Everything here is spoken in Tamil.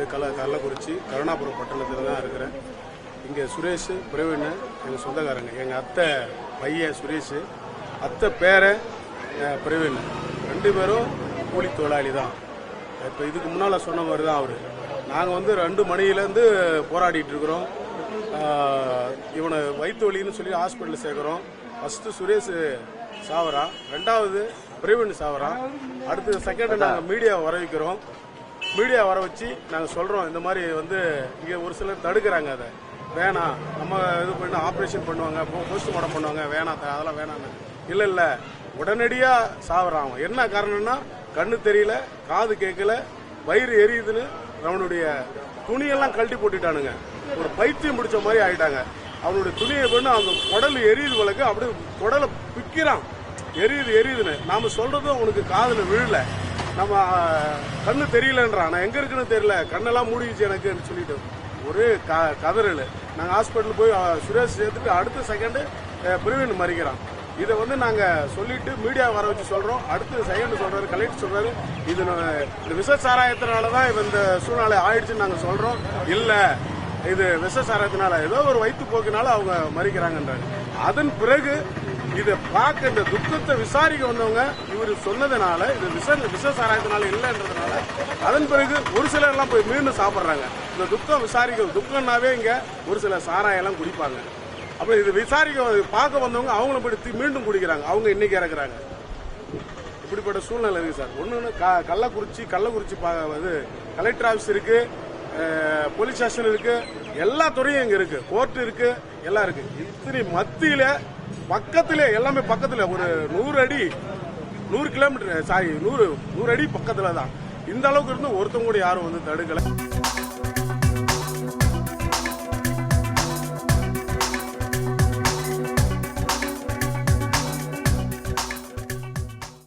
இது கள்ளக்குறிச்சி கருணாபுரம் பட்டணத்தில் தான் இருக்கிறேன். இங்கே சுரேஷ் பிரவீன் எங்கள் சொந்தக்காரங்க. எங்கள் அத்தை பையன் சுரேஷ், அத்தை பேரை பிரவீன், 2 பேரும் கூலி தொழிலாளி தான். இப்போ இதுக்கு முன்னால் சொன்ன மாதிரி தான் அவர். நாங்கள் 2 மணிலேருந்து போராடிட்டு இருக்கிறோம். இவனை வயிற்று வலின்னு சொல்லி ஹாஸ்பிட்டலில் சேர்க்குறோம். ஃபஸ்ட்டு சுரேஷ் சாவரா, 2வது பிரவீன் சாவரா, அடுத்து செகண்ட் நாங்கள் மீடியாவை வர வைக்கிறோம். மீடியா வர வச்சு நாங்கள் சொல்கிறோம், இந்த மாதிரி இங்கே ஒரு சிலர் தடுக்கிறாங்க. அதை வேணாம், நம்ம இது பண்ணி ஆப்ரேஷன் பண்ணுவாங்க, போஸ்ட்மார்ட்டம் பண்ணுவாங்க, வேணாம் அதெல்லாம் வேணான்னு. இல்லை உடனடியாக சாவறான். என்ன காரணம்னா கண்ணு தெரியல, காது கேட்கல, வயிறு எரியுதுன்னு அவனுடைய துணியெல்லாம் கழட்டி போட்டுட்டானுங்க. ஒரு பைத்தியம் பிடிச்ச மாதிரி ஆயிட்டாங்க. அவனுடைய துணியை பண்ணு அவங்க குடல் எரியுது வழக்கு, அப்படியே குடலை பிக்கிறான், எரியுதுன்னு. நாம சொல்றதும் அவனுக்கு காதுல விழல. நம்ம கண்ணு தெரியலன்றான். நான் எங்க இருக்குன்னு தெரியல, கண்ணெல்லாம் மூடிச்சு எனக்குன்னு சொல்லிட்டு ஒரு கதறல். நாங்கள் ஹாஸ்பிட்டல் போய் சுரேஷ் சேர்த்துட்டு அடுத்த செகண்டு பிரவீன் மறிக்கிறான். இதை நாங்கள் சொல்லிட்டு மீடியா வர வச்சு சொல்றோம். அடுத்த செகண்ட் சொல்றாரு, கலெக்டர் சொல்றாரு, இது இந்த விஷ சாராயத்தினால தான் இந்த சூழ்நிலை ஆயிடுச்சுன்னு நாங்கள் சொல்றோம். இல்லை, இது விஷ சாராயத்தினால ஏதோ ஒரு வயிற்று போக்கினால அவங்க மறிக்கிறாங்கன்றாங்க. அதன் பிறகு இதை பார்க்க, இந்த துக்கத்தை விசாரிக்க வந்தவங்க இவர் சொன்னதுனால, இது விஷ சாராயத்தினால இல்லைன்றதுனால, அதன் பிறகு ஒரு சிலர் எல்லாம் போய் மீண்டும் சாப்பிட்றாங்க. இந்த துக்கம் விசாரிக்க, துக்கம்னாவே இங்க ஒரு சில சாராயம் எல்லாம் குடிப்பாங்க. அப்ப இது விசாரிக்க பார்க்க வந்தவங்க அவங்களும் போய் மீண்டும் குடிக்கிறாங்க. அவங்க இன்னைக்கு இறக்குறாங்க. இப்படிப்பட்ட சூழ்நிலை இருக்கு சார். ஒன்னு கள்ளக்குறிச்சி கலெக்டர் ஆபீஸ் இருக்கு, போலீஸ் ஸ்டேஷன் இருக்கு, எல்லா துறையும் இங்க இருக்கு, கோர்ட் இருக்கு, எல்லாம் இருக்கு. இத்தனை மத்தியில பக்கத்திலே, எல்லாமே பக்கத்துல, ஒரு 100 கிலோமீட்டர் 100 அடி பக்கத்துல தான். இந்த அளவுக்கு இருந்து ஒருத்தவங்க கூட யாரும் தடுக்கல.